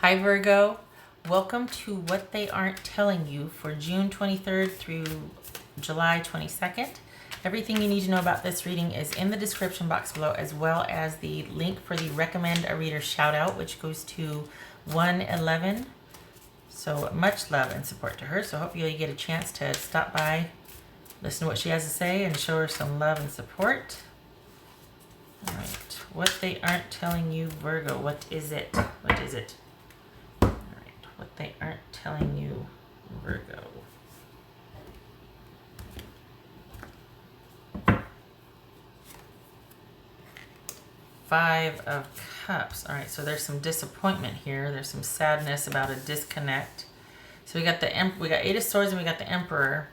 Hi Virgo, welcome to What They Aren't Telling You for June 23rd through July 22nd. Everything you need to know about this reading is in the description box below, as well as the link for the Recommend a Reader shout out, which goes to 111. So much love and support to her. So hopefully you get a chance to stop by, listen to what she has to say, and show her some love and support. All right, What They Aren't Telling You, Virgo. What is it? What is it? What they aren't telling you, Virgo. Five of Cups. All right, so there's some disappointment here. There's some sadness about a disconnect. So we got we got Eight of Swords and we got the Emperor.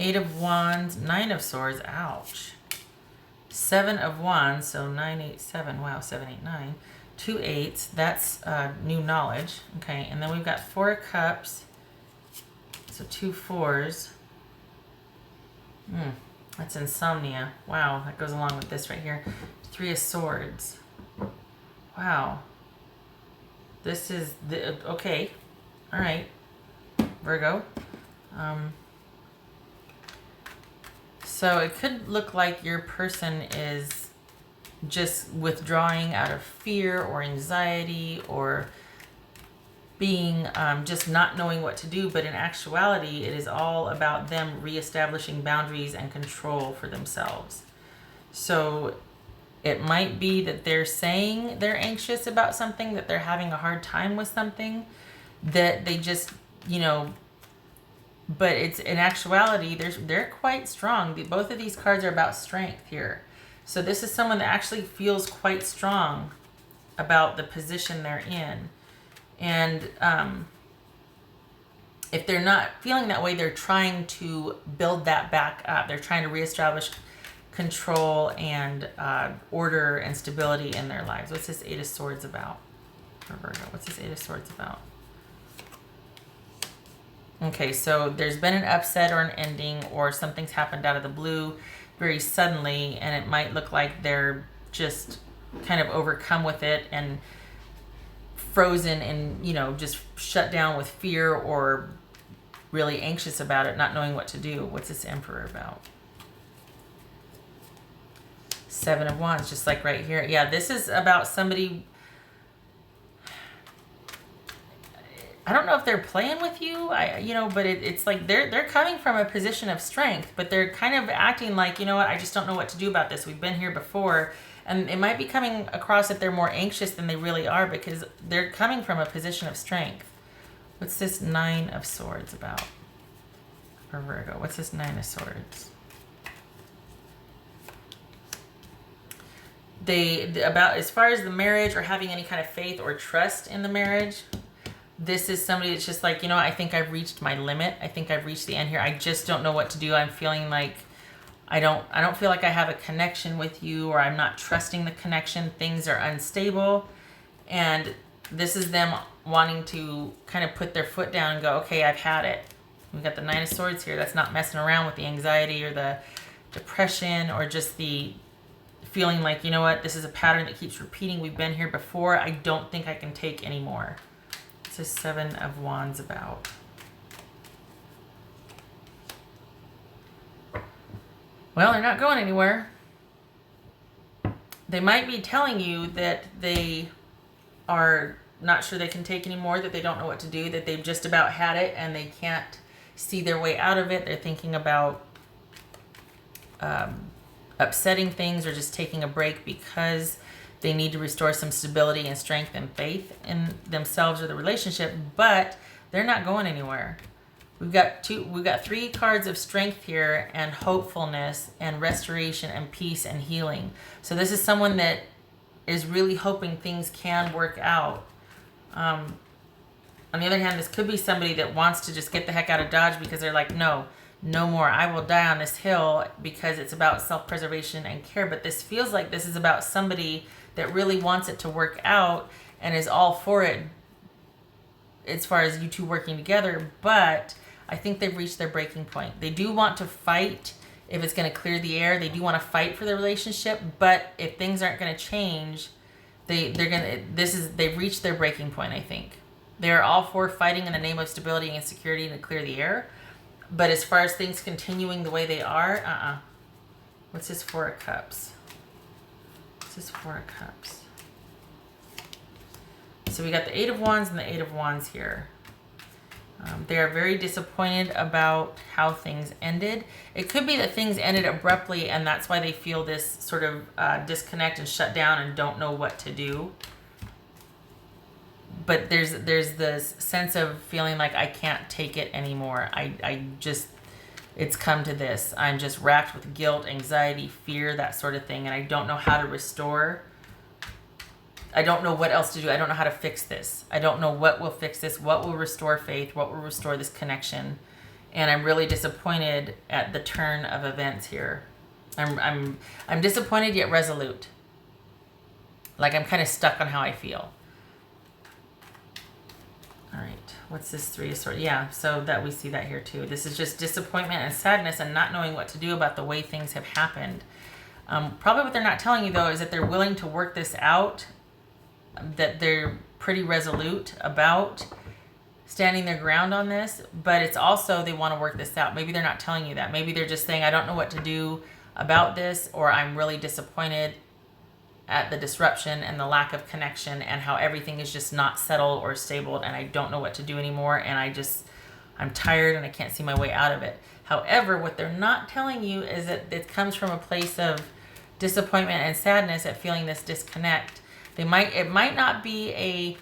Eight of Wands, Nine of Swords. Ouch. Seven of Wands. So 9, 8, 7. Wow, 7, 8, 9. 2 eights, that's new knowledge. Okay, and then we've got Four of Cups, so 2 fours. That's insomnia. Wow, that goes along with this right here. 3 of Swords. Wow. This is the okay. All right, Virgo. So it could look like your person is just withdrawing out of fear or anxiety or being just not knowing what to do. But in actuality, it is all about them reestablishing boundaries and control for themselves. So it might be that they're saying they're anxious about something, that they're having a hard time with something, that they just, but it's in actuality, they're quite strong. Both of these cards are about strength here. So this is someone that actually feels quite strong about the position they're in. And if they're not feeling that way, they're trying to build that back up. They're trying to reestablish control and order and stability in their lives. What's this Eight of Swords about for Virgo? What's this Eight of Swords about? Okay, so there's been an upset or an ending, or something's happened out of the blue very suddenly, and it might look like they're just kind of overcome with it and frozen and, just shut down with fear or really anxious about it, not knowing what to do. What's this Emperor about? Seven of Wands, just like right here. Yeah, this is about somebody. I don't know if they're playing with you, but it's like they're coming from a position of strength, but they're kind of acting like, I just don't know what to do about this. We've been here before. And it might be coming across that they're more anxious than they really are because they're coming from a position of strength. What's this Nine of Swords about for Virgo? What's this Nine of Swords? About as far as the marriage or having any kind of faith or trust in the marriage. This is somebody that's just like, I think I've reached my limit. I think I've reached the end here. I just don't know what to do. I'm feeling like I don't feel like I have a connection with you, or I'm not trusting the connection. Things are unstable. And this is them wanting to kind of put their foot down and go, okay, I've had it. We've got the Nine of Swords here. That's not messing around with the anxiety or the depression or just the feeling like, this is a pattern that keeps repeating. We've been here before. I don't think I can take anymore. The Seven of Wands about? Well, they're not going anywhere. They might be telling you that they are not sure they can take anymore, that they don't know what to do, that they've just about had it and they can't see their way out of it. They're thinking about upsetting things or just taking a break because they need to restore some stability and strength and faith in themselves or the relationship, but they're not going anywhere. We've got 3 cards of strength here, and hopefulness and restoration and peace and healing. So this is someone that is really hoping things can work out. On the other hand, this could be somebody that wants to just get the heck out of Dodge because they're like, no more. I will die on this hill, because it's about self-preservation and care. But this feels like this is about somebody that really wants it to work out and is all for it as far as you two working together. But I think they've reached their breaking point. They do want to fight if it's going to clear the air. They do want to fight for the relationship. But if things aren't going to change, They've reached their breaking point, I think. They're all for fighting in the name of stability and security to clear the air. But as far as things continuing the way they are, What's this Four of Cups? What's this Four of Cups? So we got the Eight of Wands and the Eight of Wands here. They are very disappointed about how things ended. It could be that things ended abruptly and that's why they feel this sort of disconnect and shut down and don't know what to do. But there's this sense of feeling like I can't take it anymore. It's come to this. I'm just racked with guilt, anxiety, fear, that sort of thing. And I don't know how to restore. I don't know what else to do. I don't know how to fix this. I don't know what will fix this, what will restore faith, what will restore this connection. And I'm really disappointed at the turn of events here. I'm disappointed yet resolute. Like I'm kind of stuck on how I feel. All right, what's this Three of Swords? Yeah, so that we see that here too. This is just disappointment and sadness and not knowing what to do about the way things have happened. Probably what they're not telling you though is that they're willing to work this out, that they're pretty resolute about standing their ground on this, but it's also they want to work this out. Maybe they're not telling you that. Maybe they're just saying, I don't know what to do about this, or I'm really disappointed at the disruption and the lack of connection and how everything is just not settled or stable and I don't know what to do anymore and I'm tired and I can't see my way out of it. However, what they're not telling you is that it comes from a place of disappointment and sadness at feeling this disconnect. It might not be a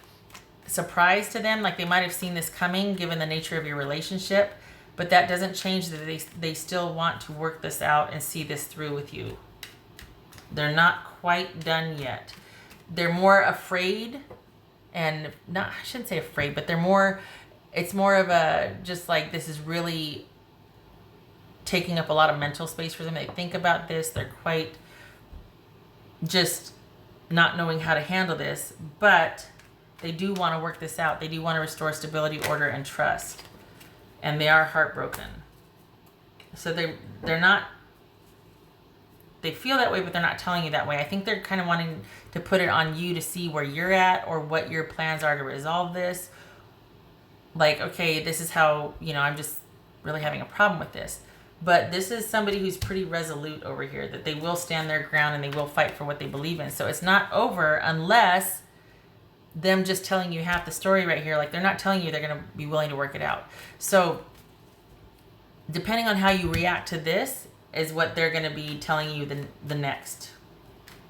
surprise to them, like they might have seen this coming given the nature of your relationship, but that doesn't change that they still want to work this out and see this through with you. They're not quite done yet. They're more afraid and I shouldn't say afraid, but it's more of a, just like this is really taking up a lot of mental space for them. They think about this. They're quite just not knowing how to handle this, but they do want to work this out. They do want to restore stability, order, and trust. And they are heartbroken. So they're not, they feel that way, but they're not telling you that way. I think they're kind of wanting to put it on you to see where you're at or what your plans are to resolve this. Like, okay, this is how, I'm just really having a problem with this. But this is somebody who's pretty resolute over here, that they will stand their ground and they will fight for what they believe in. So it's not over unless them just telling you half the story right here. Like they're not telling you they're going to be willing to work it out. So depending on how you react to this is what they're going to be telling you the next,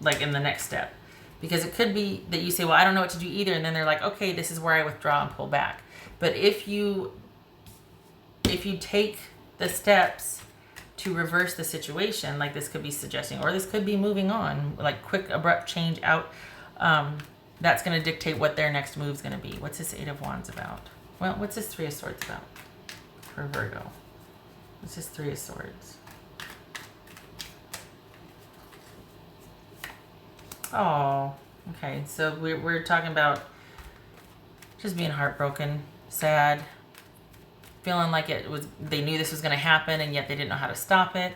like in the next step. Because it could be that you say, well, I don't know what to do either. And then they're like, okay, this is where I withdraw and pull back. But if you take the steps to reverse the situation, like this could be suggesting, or this could be moving on, like quick, abrupt change out, that's going to dictate what their next move is going to be. What's this Eight of Wands about? Well, what's this Three of Swords about for Virgo? What's this Three of Swords? Oh, okay. So we're talking about just being heartbroken, sad, feeling like they knew this was going to happen and yet they didn't know how to stop it.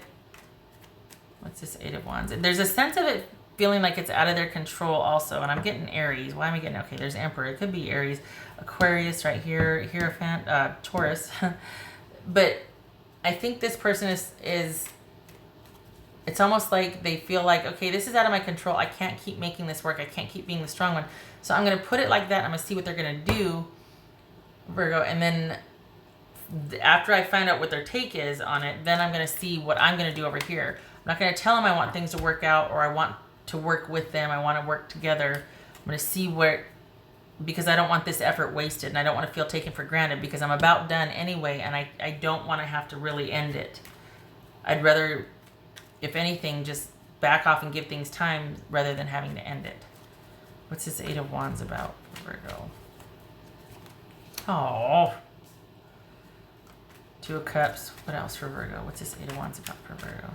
What's this Eight of Wands? There's a sense of it feeling like it's out of their control also. And I'm getting Aries. Why am I getting, okay, there's Emperor. It could be Aries, Aquarius right here, Hierophant, Taurus. But I think this person is it's almost like they feel like, okay, this is out of my control. I can't keep making this work. I can't keep being the strong one. So I'm going to put it like that. I'm going to see what they're going to do, Virgo. And then after I find out what their take is on it, then I'm going to see what I'm going to do over here. I'm not going to tell them I want things to work out or I want to work with them. I want to work together. I'm going to see because I don't want this effort wasted and I don't want to feel taken for granted because I'm about done anyway and I don't want to have to really end it. I'd rather, if anything, just back off and give things time rather than having to end it. What's this Eight of Wands about, Virgo? Oh. Two of Cups. What else for Virgo? What's this Eight of Wands about for Virgo?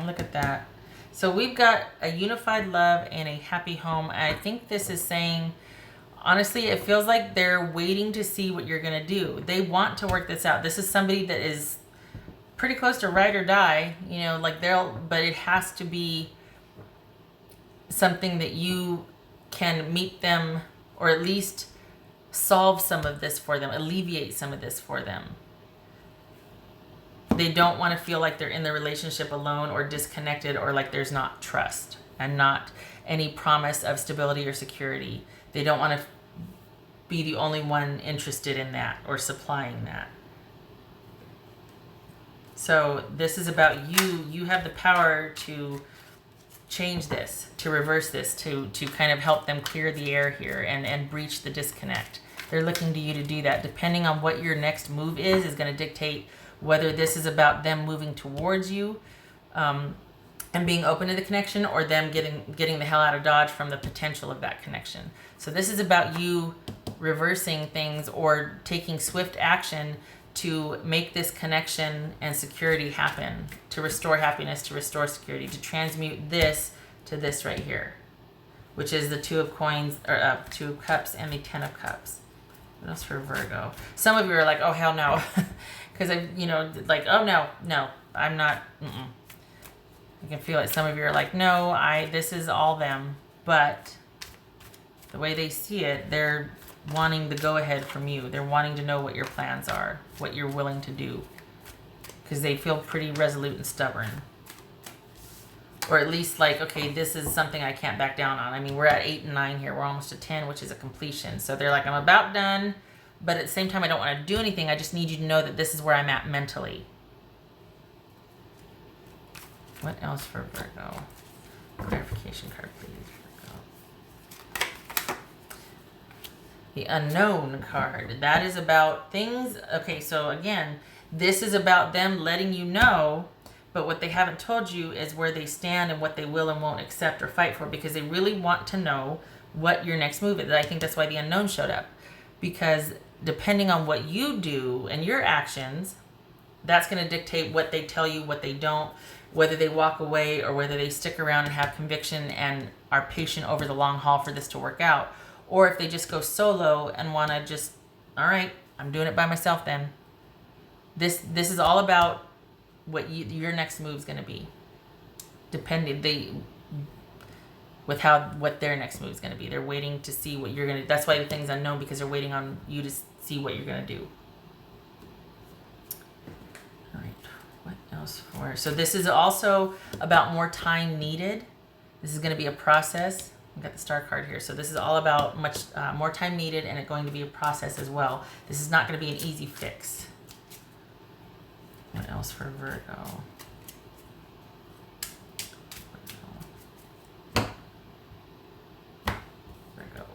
Look at that. So we've got a unified love and a happy home. I think this is saying, honestly, it feels like they're waiting to see what you're going to do. They want to work this out. This is somebody that is pretty close to ride or die, but it has to be something that you can meet them, or at least solve some of this for them, alleviate some of this for them. They don't want to feel like they're in the relationship alone or disconnected, or like there's not trust and not any promise of stability or security. They don't want to be the only one interested in that or supplying that. So this is about you. You have the power to change this, to reverse this, to kind of help them clear the air here and breach the disconnect. They're looking to you to do that. Depending on what your next move is going to dictate whether this is about them moving towards you and being open to the connection, or them getting the hell out of Dodge from the potential of that connection. So this is about you reversing things or taking swift action to make this connection and security happen, to restore happiness, to restore security, to transmute this to this right here, which is the Two of Coins, or Two of Cups, and the Ten of Cups. What else for Virgo? Some of you are like, oh, hell no. Because like, oh, no, I'm not. I can feel it. Some of you are like, no, this is all them. But the way they see it, they're wanting the go-ahead from you. They're wanting to know what your plans are, what you're willing to do. Because they feel pretty resolute and stubborn. Or at least like, okay, this is something I can't back down on. I mean, we're at 8 and 9 here. We're almost at 10, which is a completion. So they're like, I'm about done. But at the same time, I don't want to do anything. I just need you to know that this is where I'm at mentally. What else for Virgo? Clarification card, please. The Unknown card. That is about things. Okay, so again, this is about them letting you know, but what they haven't told you is where they stand and what they will and won't accept or fight for, because they really want to know what your next move is. I think that's why the Unknown showed up, because depending on what you do and your actions, that's going to dictate what they tell you, what they don't, whether they walk away or whether they stick around and have conviction and are patient over the long haul for this to work out. Or if they just go solo and want to just, all right, I'm doing it by myself then. This is all about what your next move is going to be. What their next move is going to be. They're waiting to see what you're going to. That's why the thing's unknown, because they're waiting on you to see what you're going to do. All right, what else for? So this is also about more time needed. This is going to be a process. I've got the Star card here. So this is all about much more time needed, and it's going to be a process as well. This is not going to be an easy fix. What else for Virgo? Virgo.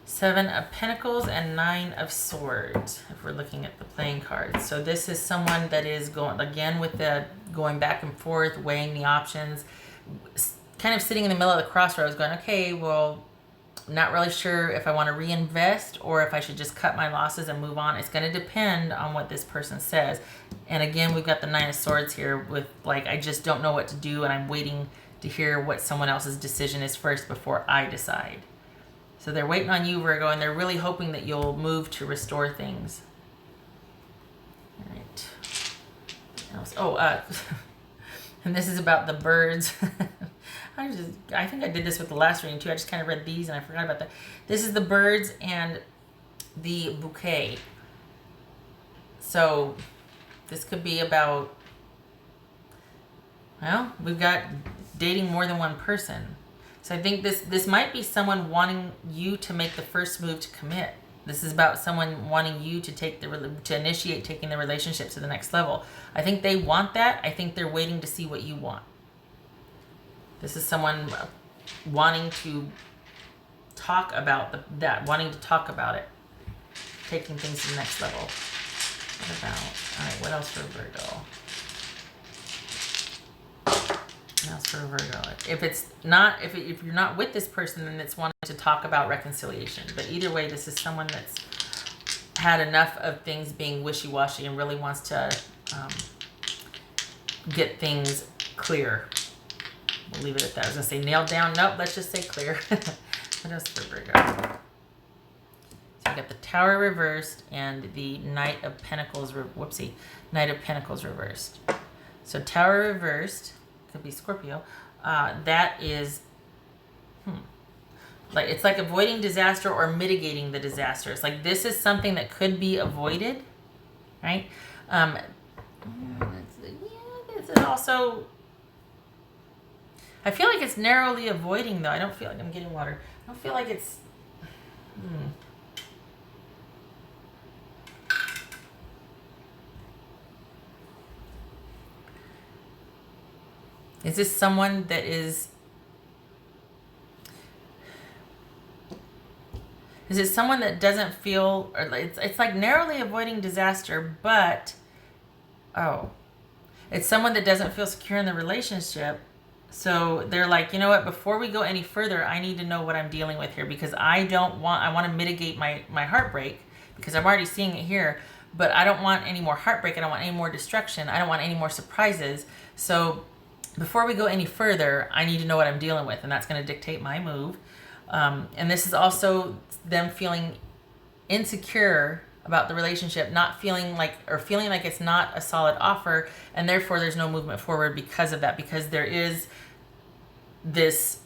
Seven of Pentacles and Nine of Swords, if we're looking at the playing cards. So this is someone that is going, again, with the going back and forth, weighing the options, kind of sitting in the middle of the crossroads going, okay, well, not really sure if I want to reinvest or if I should just cut my losses and move on. It's going to depend on what this person says. And again, we've got the Nine of Swords here with like, I just don't know what to do, and I'm waiting to hear what someone else's decision is first before I decide. So they're waiting on you, Virgo, and they're really hoping that you'll move to restore things. All right. Oh, and this is about the birds. I think I did this with the last reading too. I just kind of read these and I forgot about that. This is the birds and the bouquet. So this could be about, well, we've got dating more than one person. So I think this might be someone wanting you to make the first move to commit. This is about someone wanting you to initiate taking the relationship to the next level. I think they want that. I think they're waiting to see what you want. This is someone wanting to talk about wanting to talk about it, taking things to the next level. What about, all right, what else for Virgo? What else for Virgo? If you're not with this person, then it's wanting to talk about reconciliation. But either way, this is someone that's had enough of things being wishy-washy and really wants to get things clear. We'll leave it at that. I was going to say nailed down. Nope, let's just say clear. What else for Virgo? So you got the Tower reversed and the Knight of Pentacles. Knight of Pentacles reversed. So Tower reversed could be Scorpio. That is, like, it's like avoiding disaster or mitigating the disaster. It's like this is something that could be avoided, right? This is also, I feel like it's narrowly avoiding, though. I don't feel like I'm getting water. I don't feel like it's, Is this someone that is it someone that doesn't feel, or it's like narrowly avoiding disaster, but, it's someone that doesn't feel secure in the relationship. So they're like, you know what, before we go any further, I need to know what I'm dealing with here, because I want to mitigate my heartbreak, because I'm already seeing it here, but I don't want any more heartbreak. I don't want any more destruction. I don't want any more surprises. So before we go any further, I need to know what I'm dealing with, and that's going to dictate my move. And this is also them feeling insecure about the relationship, not feeling like it's not a solid offer, and therefore there's no movement forward because of that, because there is this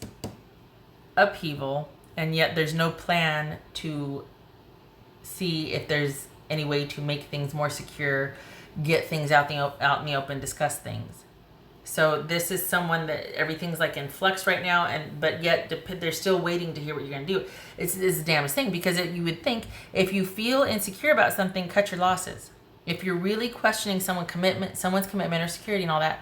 upheaval, and yet there's no plan to see if there's any way to make things more secure, get things out in the open, discuss things. So this is someone that everything's like in flux right now, but yet they're still waiting to hear what you're going to do. It's the damnest thing, because you would think if you feel insecure about something, cut your losses. If you're really questioning someone's commitment or security and all that,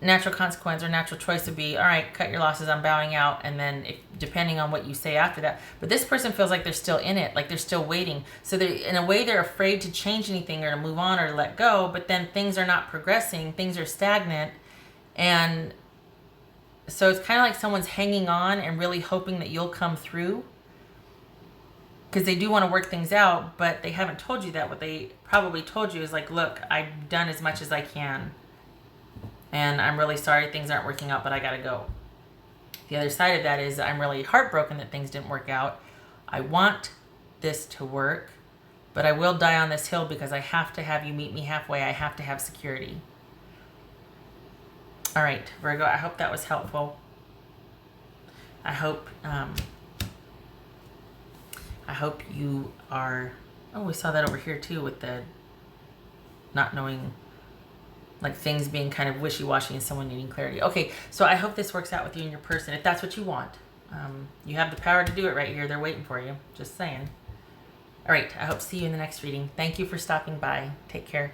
natural consequence or natural choice would be, all right, cut your losses, I'm bowing out, and then depending on what you say after that. But this person feels like they're still in it, like they're still waiting. So in a way, they're afraid to change anything or to move on or to let go, but then things are not progressing, things are stagnant. And so it's kind of like someone's hanging on and really hoping that you'll come through, because they do want to work things out, but they haven't told you that. What they probably told you is like, look, I've done as much as I can, and I'm really sorry things aren't working out, but I got to go. The other side of that is I'm really heartbroken that things didn't work out. I want this to work, but I will die on this hill because I have to have you meet me halfway. I have to have security. All right, Virgo, I hope that was helpful. I hope you are, we saw that over here too with the not knowing, like things being kind of wishy-washy and someone needing clarity. Okay, so I hope this works out with you and your person, if that's what you want. You have the power to do it right here. They're waiting for you. Just saying. All right, I hope to see you in the next reading. Thank you for stopping by. Take care.